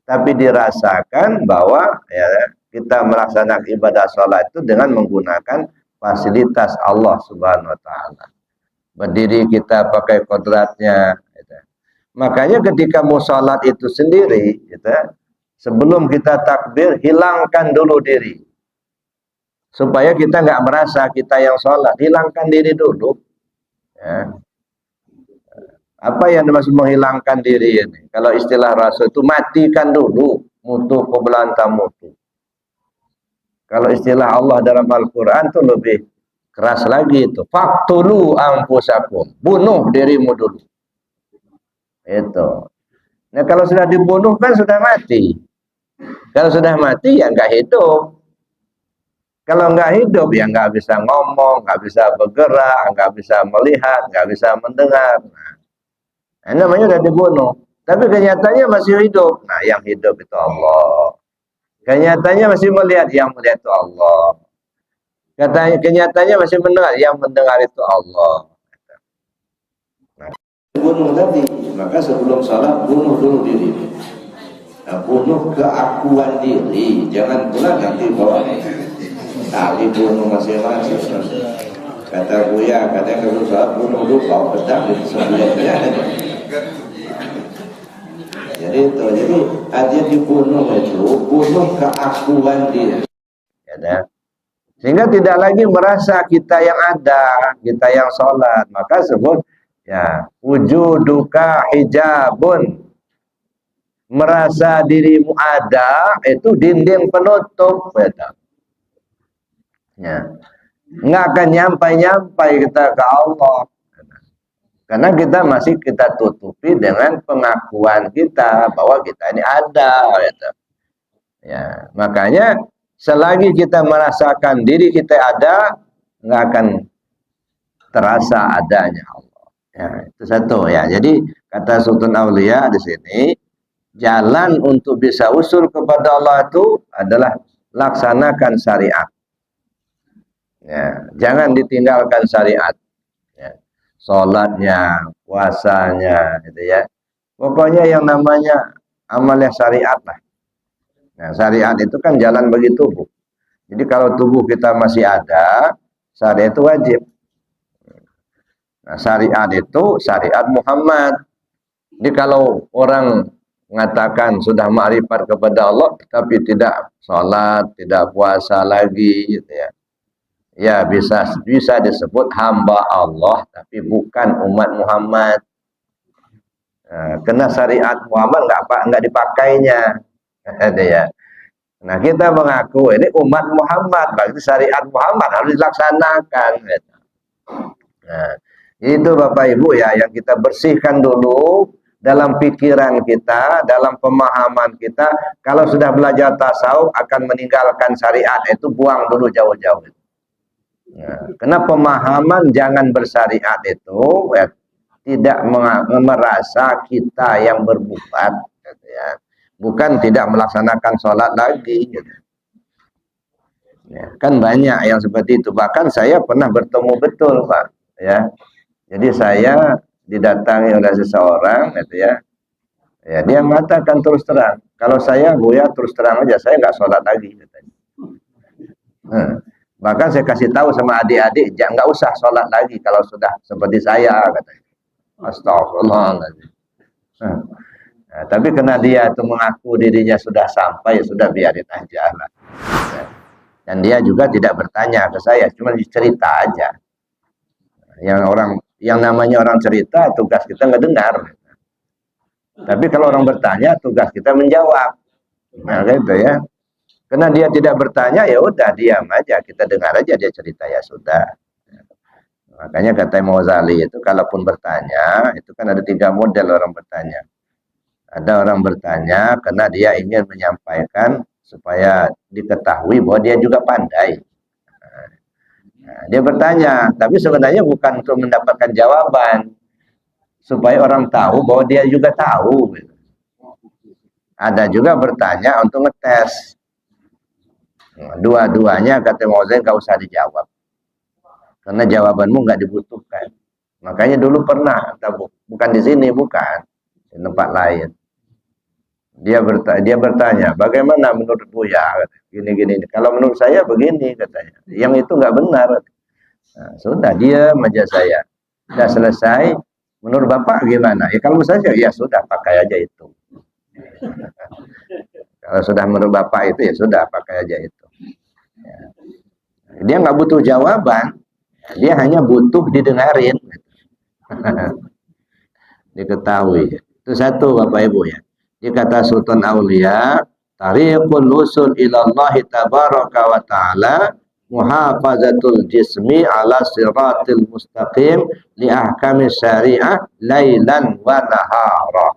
Tapi dirasakan bahwa ya, kita melaksanakan ibadah sholat itu dengan menggunakan fasilitas Allah Subhanahu wa Ta'ala. Berdiri kita pakai kodratnya. Gitu. Makanya ketika mau sholat itu sendiri, gitu, sebelum kita takbir, hilangkan dulu diri. Supaya kita nggak merasa kita yang sholat. Hilangkan diri dulu. Ya. Apa yang dimaksud menghilangkan diri ini? Kalau istilah Rasul itu matikan dulu. Mutu qoblanta mutu. Kalau istilah Allah dalam Al-Quran itu lebih keras lagi itu. Faktulu anfusakum. Bunuh dirimu dulu. Itu. Nah kalau sudah dibunuh kan sudah mati. Kalau sudah mati ya nggak hidup. Kalau nggak hidup ya nggak bisa ngomong, nggak bisa bergerak, nggak bisa melihat, nggak bisa mendengar. Nah, namanya sudah dibunuh. Tapi kenyataannya masih hidup. Nah yang hidup itu Allah. Kenyataannya masih melihat, yang melihat itu Allah. Katanya kenyataannya masih mendengar, yang mendengar itu Allah. Nah, bunuh tadi, maka sebelum sholat bunuh dulu diri. Nah, bunuh keakuan diri, jangan pula nanti bawa tali bunuh masing-masing. Kata Buya, katanya kalau sholat bunuh dulu, bawa pedang di sebelumnya. Jadi itu, jadi artinya dibunuh itu, bunuh keakuan diri. Ya, sehingga tidak lagi merasa kita yang ada, kita yang sholat. Maka sebut ya wujuduka hijabun. Merasa dirimu ada itu dinding penutup. Ya. Nggak akan nyampai kita ke Allah. Karena kita masih kita tutupi dengan pengakuan kita bahwa kita ini ada. Gitu. Ya, makanya selagi kita merasakan diri kita ada, nggak akan terasa adanya Allah. Ya, itu satu ya. Jadi kata Sultan Aulia di sini, jalan untuk bisa usul kepada Allah itu adalah laksanakan syariat. Ya, jangan ditinggalkan syariat. Ya. Sholatnya, puasanya, gitu ya. Pokoknya yang namanya amalnya syariat lah. Nah, syariat itu kan jalan bagi tubuh. Jadi kalau tubuh kita masih ada, syariat itu wajib. Nah, syariat itu syariat Muhammad. Jadi kalau orang mengatakan sudah ma'rifat kepada Allah, tapi tidak sholat, tidak puasa lagi, gitu ya. Ya bisa disebut hamba Allah tapi bukan umat Muhammad. Nah, kena syariat Muhammad nggak dipakainya, ada ya. Nah kita mengaku ini umat Muhammad, berarti syariat Muhammad harus dilaksanakan. Nah, itu Bapak Ibu ya yang kita bersihkan dulu dalam pikiran kita, dalam pemahaman kita. Kalau sudah belajar tasawuf akan meninggalkan syariat itu buang dulu jauh-jauh. Ya, karena pemahaman jangan bersyariat itu ya, tidak merasa kita yang berbuat, gitu ya. Bukan tidak melaksanakan sholat lagi. Gitu. Ya, kan banyak yang seperti itu. Bahkan saya pernah bertemu betul, Pak. Ya, jadi saya didatangi oleh seseorang, gitu ya. Ya, dia mengatakan terus terang, kalau saya Buya terus terang aja, saya nggak sholat lagi. Katanya. Bahkan saya kasih tahu sama adik-adik, jangan nggak usah sholat lagi kalau sudah seperti saya, katanya. Astagfirullahaladzim. Nah, tapi karena dia itu mengaku dirinya sudah sampai, ya sudah biarin aja lah. Dan dia juga tidak bertanya ke saya, cuma cerita aja. Yang namanya orang cerita, tugas kita ngedengar. Tapi kalau orang bertanya, tugas kita menjawab. Nah, gitu ya. Karena dia tidak bertanya, ya udah diam aja, kita dengar aja dia cerita, ya sudah. Makanya kata Imam Ghazali itu, kalaupun bertanya, itu kan ada 3 model orang bertanya. Ada orang bertanya karena dia ingin menyampaikan supaya diketahui bahwa dia juga pandai. Nah, dia bertanya, tapi sebenarnya bukan untuk mendapatkan jawaban, supaya orang tahu bahwa dia juga tahu. Ada juga bertanya untuk ngetes. Dua-duanya kata Mauzen gak usah dijawab, karena jawabanmu nggak dibutuhkan. Makanya dulu pernah, bukan di sini, bukan di tempat lain. Dia bertanya, bagaimana menurut Buya? Gini-gini. Kalau menurut saya begini, katanya. Yang itu nggak benar. Nah, sudah diam aja saya. Sudah selesai. Menurut Bapak gimana? Ya kalau saya, ya sudah pakai aja itu. Kalau sudah menurut Bapak itu, ya sudah pakai aja itu. Ya. Dia nggak butuh jawaban. Dia hanya butuh didengarin. Diketahui. Itu satu, Bapak Ibu ya. Dia kata Sultan Aulia, tariqul usul ilallahi tabaraka wa ta'ala muhafazatul jismi ala siratil mustaqim li ahkami syariah lailan wa nahara.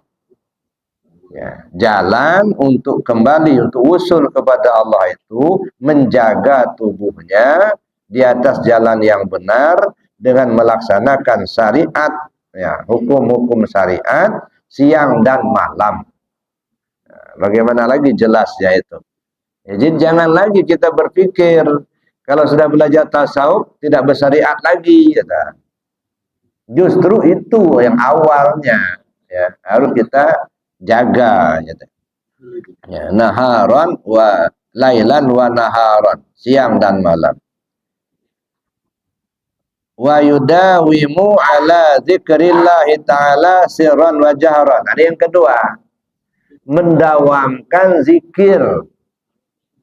Ya, jalan untuk kembali, untuk usul kepada Allah itu menjaga tubuhnya di atas jalan yang benar dengan melaksanakan syariat, ya, hukum-hukum syariat siang dan malam. Bagaimana lagi jelasnya itu? Jadi jangan lagi kita berpikir kalau sudah belajar tasawuf tidak bersyariat lagi, kata. Justru itu yang awalnya, ya, harus kita jaga, kata. Ya, naharon wa lailan wa naharon, siang dan malam. Wa yudawimu ala dzikrillahi ta'ala sirran wa jahran. Ada yang kedua, mendawamkan zikir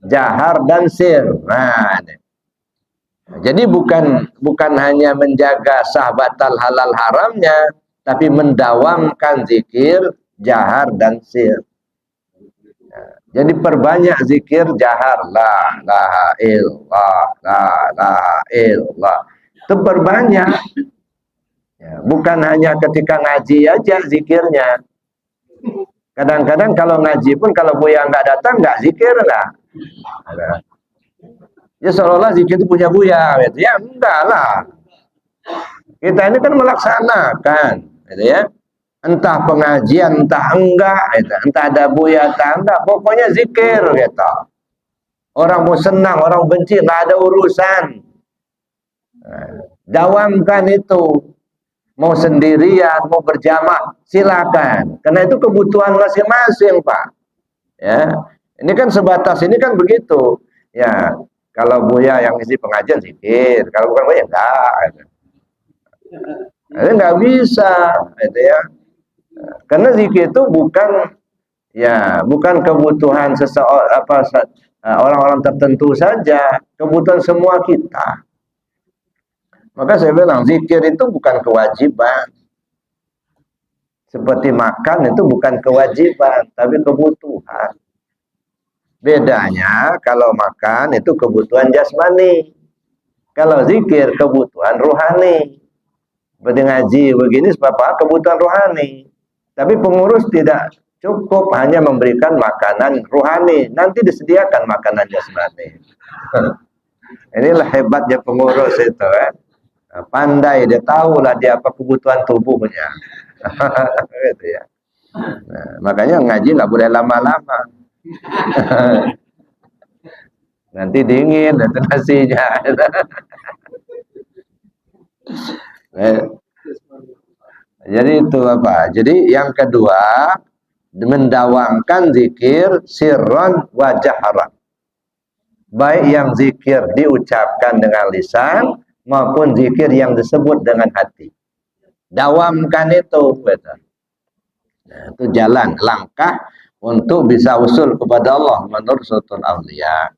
jahar dan sir. Nah, jadi bukan hanya menjaga sah batal halal haramnya, tapi mendawamkan zikir jahar dan sir. Jadi perbanyak zikir jahar, la ilaha illallah, la ilaha illallah. Itu perbanyak. Ya, bukan hanya ketika ngaji aja zikirnya. Kadang-kadang kalau ngaji pun kalau Buya nggak datang nggak zikir lah. Ya seolah-olah zikir itu punya Buya, gitu ya. Enggak lah. Kita ini kan melaksanakan, gitu ya. Entah pengajian, entah enggak, gitu. Entah ada Buya, entah enggak. Pokoknya zikir, gitu. Orang mau senang, orang benci, nggak ada urusan. Dawamkan itu. Mau sendirian, mau berjamaah, silakan. Karena itu kebutuhan masing-masing, Pak. Ya, ini kan sebatas ini kan begitu. Ya, kalau Buya yang isi pengajian zikir, kalau bukan Buya enggak. Ini enggak bisa, gitu ya. Karena zikir itu bukan kebutuhan seseorang orang-orang tertentu saja, kebutuhan semua kita. Maka saya bilang zikir itu bukan kewajiban. Seperti makan itu bukan kewajiban, tapi kebutuhan. Bedanya kalau makan itu kebutuhan jasmani. Kalau zikir kebutuhan rohani. Seperti ngaji begini sebab kebutuhan rohani. Tapi pengurus tidak cukup hanya memberikan makanan rohani. Nanti disediakan makanan jasmani. Inilah hebatnya pengurus itu, pandai, dia tahulah dia apa kebutuhan tubuhnya. Gitu ya. Nah, makanya ngaji nggak boleh lama-lama. Nanti dingin itu nasinya. Eh, Jadi itu apa? Jadi yang kedua, mendawamkan zikir sirran wa jahran. Baik yang zikir diucapkan dengan lisan maupun zikir yang disebut dengan hati. Dawamkan itu, betul. Nah, itu jalan, langkah untuk bisa usul kepada Allah menurut Sultan Auliya.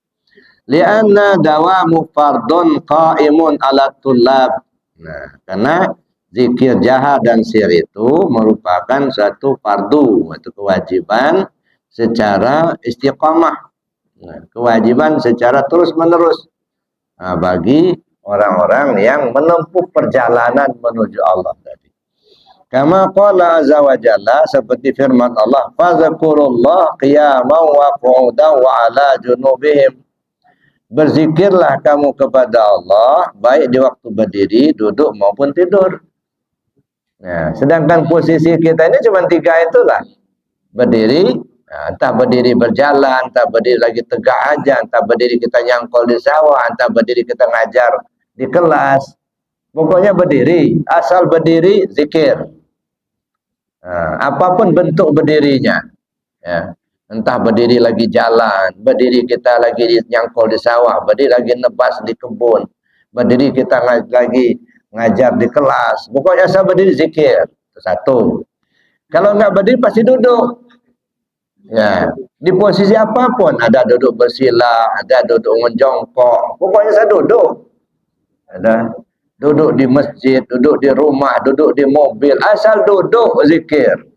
Lianna dawamu fardun qaimun ala tullab. Nah, karena zikir jahar dan sir itu merupakan satu fardu atau kewajiban secara istiqamah. Nah, kewajiban secara terus-menerus bagi orang-orang yang menempuh perjalanan menuju Allah tadi. Kama qala azza wa jalla, seperti firman Allah, fadhkurullah qiyaman wa qu'udan wa ala junubihim. Berzikirlah kamu kepada Allah baik di waktu berdiri, duduk maupun tidur. Nah, sedangkan posisi kita ini cuma 3 itulah. Berdiri, entah berdiri berjalan, entah berdiri lagi tegak aja, entah berdiri kita nyangkol di sawah, entah berdiri kita ngajar di kelas. Pokoknya berdiri, asal berdiri zikir. Apapun bentuk berdirinya. Ya. Entah berdiri lagi jalan, berdiri kita lagi nyangkol di sawah, berdiri lagi nebas di kebun, berdiri kita lagi ngajar di kelas. Pokoknya asal berdiri zikir. Itu satu. Kalau enggak berdiri pasti duduk. Ya, di posisi apapun, ada duduk bersila, ada duduk menjongkok. Pokoknya saya duduk. Ada duduk di masjid, duduk di rumah, duduk di mobil, asal duduk zikir.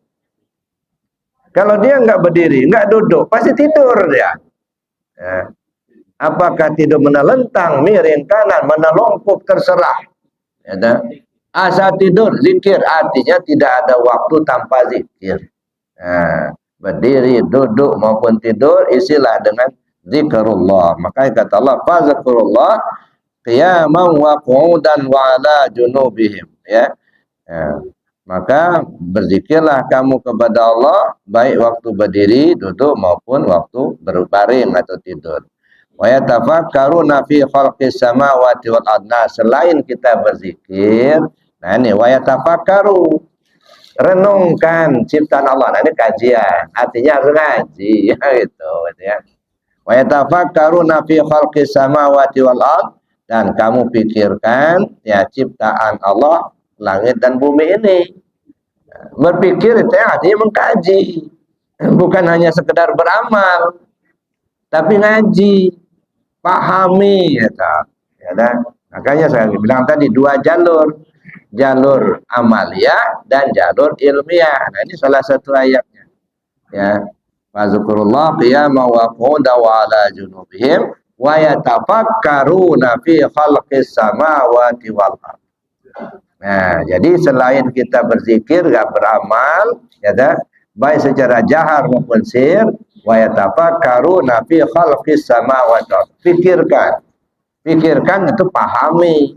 Kalau dia enggak berdiri, enggak duduk, pasti tidur dia. Ya. Apakah tidur menelentang, miring kanan, menelongkup, terserah. Ya, asal tidur, zikir. Artinya tidak ada waktu tanpa zikir. Nah, berdiri, duduk maupun tidur, isilah dengan zikrullah. Makanya kata Allah, fazkurullah qiyaman wa qu'udan wa ala junubihim. Ya. Ya. Maka berzikirlah kamu kepada Allah baik waktu berdiri, duduk maupun waktu berbaring atau tidur. Wa yatafakkaruna fi khalqis samawati wal ardh. Selain kita berzikir, nah ini wa yatafakkaru, renungkan ciptaan Allah. Nah ini kajian, artinya harus ngaji gitu ya. Wa yatafakkaruna fi khalqis samawati wal ardh, dan kamu pikirkan ya ciptaan Allah langit dan bumi ini. Berpikir itu artinya mengkaji, bukan hanya sekedar beramal, tapi ngaji, pahami gitu. Ya, makanya saya bilang tadi 2 jalur, jalur amaliyah dan jalur ilmiah. Nah, ini salah satu ayatnya. Ya, fazkurullah qiyaman wa qu'udan wa ala junubihim wa yatafakkaruna fi khalqis samawati wal ardh. Nah, jadi selain kita berzikir, gak beramal, ya dah, baik secara jahar maupun sir, wa yatafakkaruna fi khalqis samawati wal ardh. Pikirkan itu pahami.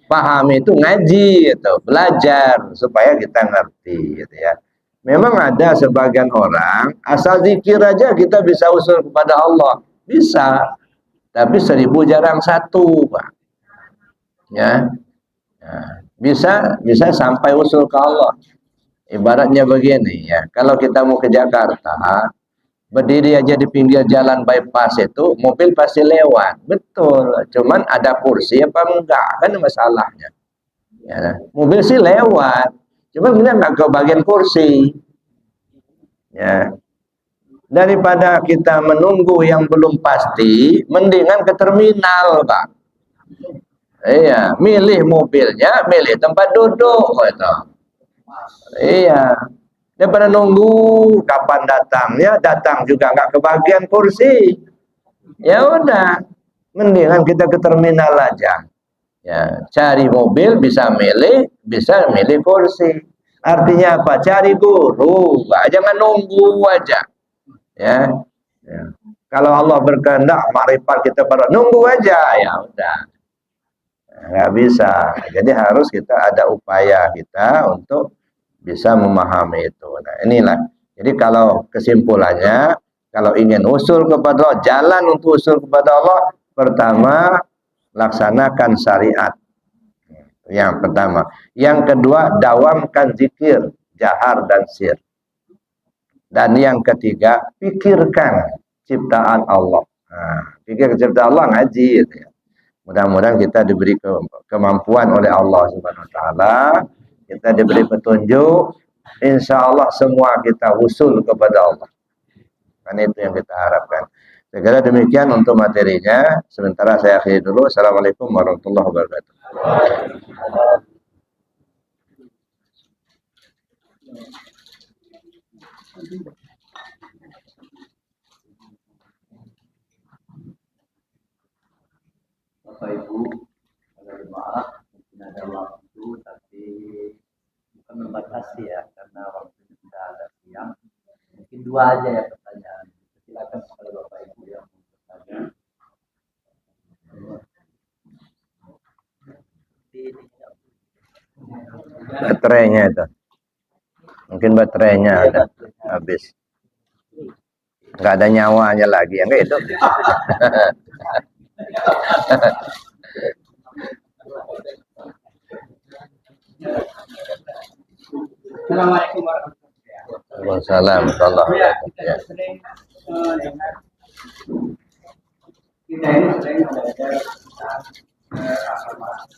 Pahami itu ngaji itu, belajar supaya kita ngerti gitu ya. Memang ada sebagian orang asal zikir aja kita bisa usul kepada Allah. Bisa. Tapi 1000 jarang 1, Pak. Ya. Nah, bisa sampai usul ke Allah. Ibaratnya begini ya, kalau kita mau ke Jakarta, berdiri aja di pinggir jalan bypass itu, mobil pasti lewat, betul. Cuman ada kursi apa enggak, kan masalahnya. Ya, mobil sih lewat, cuman benar enggak ke bagian kursi. Ya, daripada kita menunggu yang belum pasti, mendingan ke terminal, Pak. Iya, milih mobilnya, milih tempat duduk gitu. Iya. Daripada nunggu kapan datangnya, datang juga nggak kebagian kursi. Ya udah, mendingan kita ke terminal aja. Ya, cari mobil bisa milih kursi. Artinya apa? Cari guru, jangan nunggu aja. Ya. Ya. Kalau Allah berkehendak, makrifat kita pada nunggu aja, ya udah. Nggak bisa. Jadi harus kita ada upaya kita untuk bisa memahami itu. Nah, inilah. Jadi kalau kesimpulannya, Kalau ingin usul kepada Allah, jalan untuk usul kepada Allah, pertama laksanakan syariat. Yang pertama. Yang kedua, dawamkan zikir, jahar dan sir. Dan yang ketiga, pikirkan ciptaan Allah. Pikir ciptaan Allah, ngaji gitu ya. Mudah-mudahan kita diberi kemampuan oleh Allah Subhanahu wa taala, kita diberi petunjuk, insya Allah semua kita usul kepada Allah. Kan itu yang kita harapkan. Saya kira demikian untuk materinya. Sementara saya akhiri dulu. Assalamualaikum warahmatullahi wabarakatuh. Bapak Ibu, mohon maaf mungkin ada waktu tapi bukan membatasi ya karena waktunya sudah ada siang. Mungkin 2 aja ya pertanyaan. Silakan kepada Bapak Ibu yang mau bertanya. Baterainya itu. Mungkin baterainya ada habis. Nggak ada nyawanya lagi, yang kayak itu. Assalamualaikum warahmatullahi wabarakatuh. Waalaikumsalam. Kita sering dengar kita ini sering belajar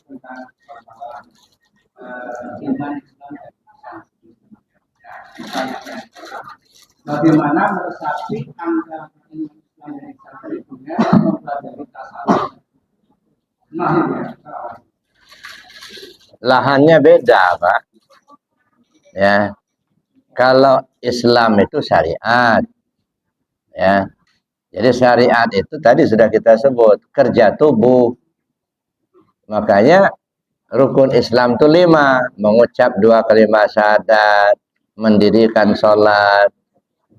tentang permasalahan iman Islam dan Islam. Bagaimana meresapi angka iman Islam dan Islam berikutnya mempelajari tasawuf. Nah, ini ya. Lahannya beda, Pak. Ya. Kalau Islam itu syariat. Ya. Jadi syariat itu tadi sudah kita sebut, kerja tubuh. Makanya rukun Islam itu 5, mengucap 2 kalimat syahadat, mendirikan sholat,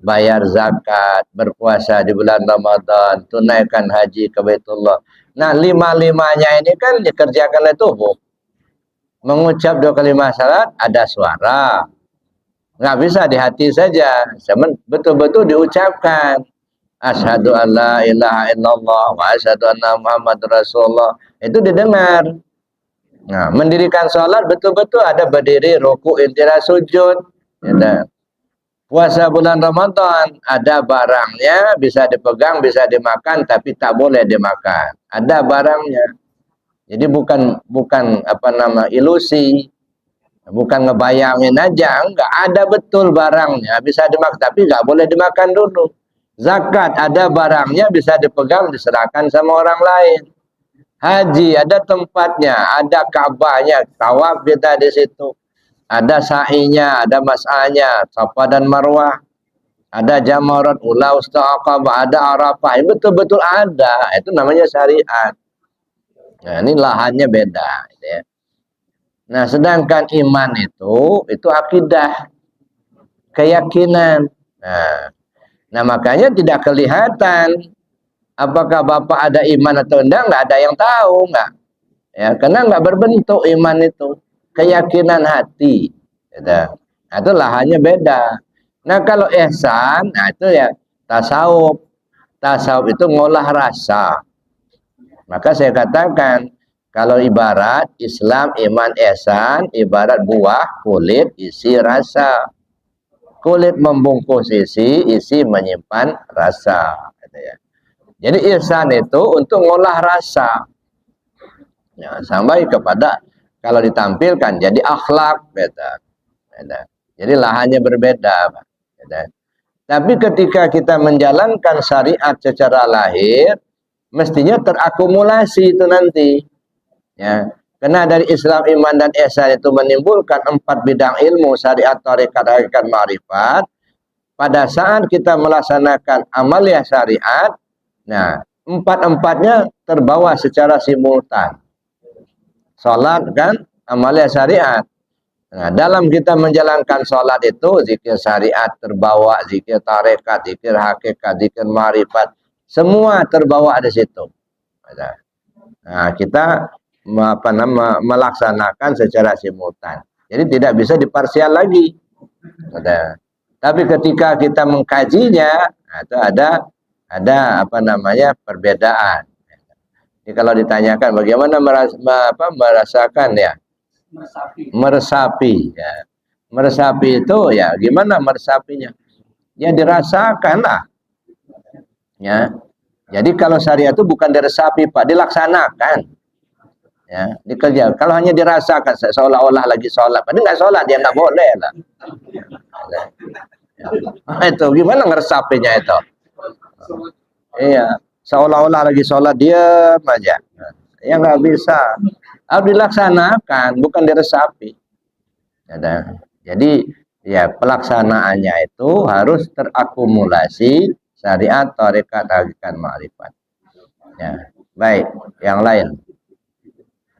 bayar zakat, berpuasa di bulan Ramadan, tunaikan haji ke Baitullah. Nah, 5-5-nya ini kan dikerjakan oleh tubuh. Mengucap 2 kalimat syahadat ada suara. Nggak bisa di hati saja, betul-betul diucapkan. Asyhadu an la ilaha illallah wa asyhadu anna Muhammadur Rasulullah. Itu didengar. Nah, mendirikan sholat betul-betul ada berdiri, ruku, intira, sujud. Ya, puasa bulan Ramadan ada barangnya, bisa dipegang, bisa dimakan, tapi tak boleh dimakan. Ada barangnya. Jadi bukan ilusi. Bukan ngebayangin aja, enggak, ada betul barangnya, bisa dimakan, tapi enggak boleh dimakan dulu. Zakat ada barangnya, bisa dipegang, diserahkan sama orang lain. Haji ada tempatnya, ada Ka'bahnya, tawaf kita di situ. Ada sa'inya, ada mas'anya, Safa dan Marwah. Ada Jamarat, Ula, Aqabah, ada Arafah. Betul-betul ada. Itu namanya syariat. Nah, ini lahannya beda, gitu ya. Nah, sedangkan iman itu akidah, keyakinan. Nah, makanya tidak kelihatan apakah Bapak ada iman atau enggak ada yang tahu, enggak. Ya, karena enggak berbentuk iman itu, keyakinan hati. Gitu. Nah, itu lahannya beda. Nah, kalau ihsan, nah itu ya tasawuf. Tasawuf itu ngolah rasa. Maka saya katakan, kalau ibarat Islam, iman, ihsan, ibarat buah, kulit, isi, rasa. Kulit membungkus isi menyimpan rasa. Gitu ya. Jadi ihsan itu untuk ngolah rasa. Ya, sampai kepada kalau ditampilkan jadi akhlak. Gitu. Gitu. Jadi lahannya berbeda. Gitu. Tapi ketika kita menjalankan syariat secara lahir, mestinya terakumulasi itu nanti. Ya, karena dari Islam, iman, dan ihsan itu menimbulkan 4 bidang ilmu, syariat, tarekat, hakikat, ma'rifat. Pada saat kita melaksanakan amaliyah syariat, nah, 4-4-nya terbawa secara simultan. Salat kan amaliyah syariat. Nah, dalam kita menjalankan salat itu zikir syariat terbawa, zikir tarekat, zikir hakikat, zikir ma'rifat, semua terbawa di situ. Nah, kita melaksanakan secara simultan. Jadi tidak bisa diparsial lagi. Tapi ketika kita mengkajinya, nah, itu ada apa namanya perbedaan. Jadi kalau ditanyakan bagaimana merasakan ya, meresapi ya. Meresapi itu ya gimana meresapinya? Ya dirasakan lah. Ya. Jadi kalau syariat itu bukan diresapi Pak, dilaksanakan. Ya, dikerja. Kalau hanya dirasakan seolah-olah lagi sholat, padahal nggak sholat dia nggak boleh lah. Ya. Itu gimana ngeresapinya itu? Iya, seolah-olah lagi sholat diam aja. Ya nggak bisa. Harus dilaksanakan, bukan diresapi. Ya, jadi ya pelaksanaannya itu harus terakumulasi syariat, tarekat, hakikat, ma'rifat. Ya, baik. Yang lain.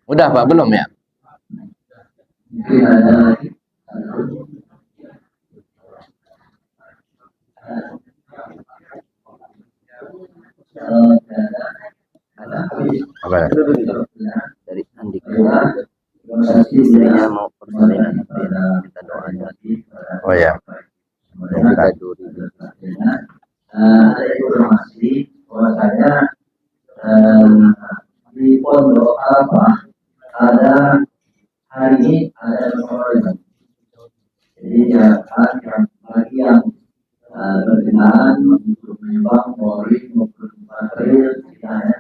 Udah Pak, belum ya? Apa? Dari Andika, istrinya mau persalinan, minta doanya. Oh ya. Kita duri. Ada informasi bahwasanya di Pondok Arafah ada hari ini ada pengorbanan. Jadi yang bagi yang berkenan untuk menyumbang polri maupun material sekitarnya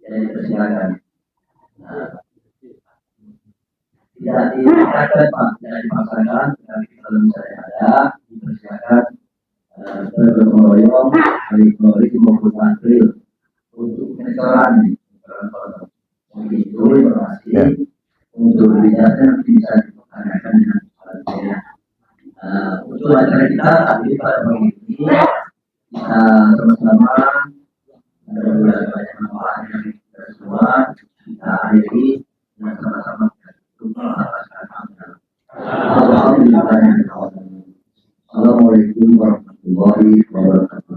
jadi dipersilakan. Tidak dipaksakan Pak, tidak dipaksakan, tetapi kalau misalnya ada dipersilakan bergotong royong dari polri maupun material untuk pengecoran. Begitu informasi untuk bicara bisa dipertanyakan dengan para. Untuk acara kita tadi pada pagi ini kita sama-sama mudah-mudahan banyak manfaat dari kita semua kita akhiri dengan sama-sama Assalamualaikum warahmatullahi wabarakatuh.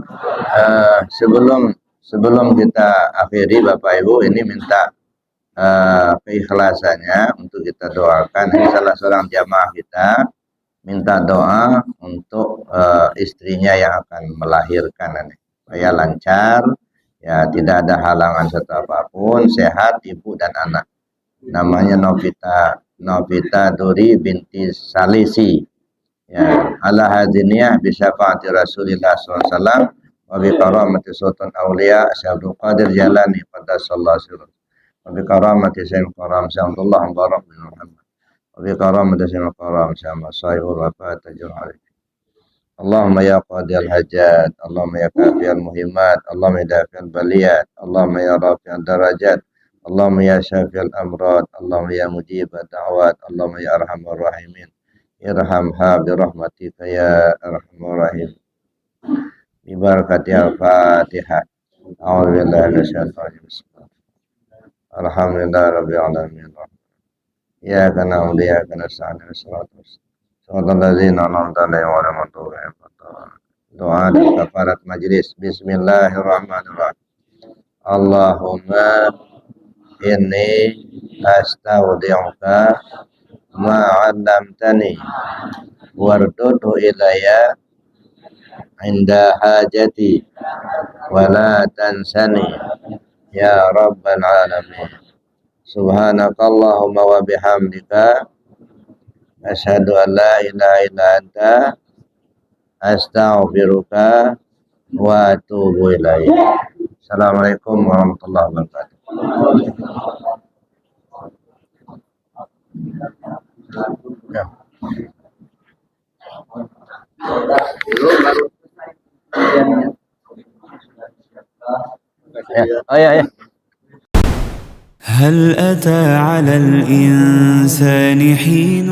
Sebelum kita akhiri Bapak Ibu, ini minta keikhlasannya untuk kita doakan. Ini salah seorang jamaah kita minta doa untuk istrinya yang akan melahirkan nanti supaya lancar, ya tidak ada halangan serta apapun, sehat ibu dan anak. Namanya Novita Duri binti Salisi. Ya, ala hadiniyah bi syafaati Rasulillah SAW wa bi karamati sultan auliya Syekh Abdul Qadir Jalani qaddasallahu sirruh wa bi karamati Syekh Karam Syekh Abdullah Mubarak bin Muhammad wa bi karamati Syekh Karam Syekh Masaihur wafat tajur alaihi. Allahumma ya qadiyal hajat, Allahumma ya kafiyal muhimmat, Allahumma ya dafi'al baliyat, Allahumma ya rafi'al darajat, Allahumma ya syafi'al amrad, Allahumma ya mujibad da'wat, Allahumma ya arhamar rahimin. Irhamha birahmatika ya arhamar rahim. Bi barakati al-Fatihah. A'udzu billahi minasyaitonir rajim. Alhamdulillahi rabbil alamin. Ya kana uliya kana sa'ana salatu. Suratul ladzina an'amta 'alaihim wa rahmatullahi wa barakatuh. Doa dan kafarat majlis. Bismillahirrahmanirrahim. Allahumma inni astaudi'uka ma 'allamtani wardudu ilayya inda hajati wa la tansani ya rabbal alamin. Subhanakallahumma wa bihamdika asyhadu an la ilaha illa anta astaghfiruka wa atubu ilaik. Assalamualaikum warahmatullahi wabarakatuh. Ya. Oh ya. هل أتى على الإنسان حين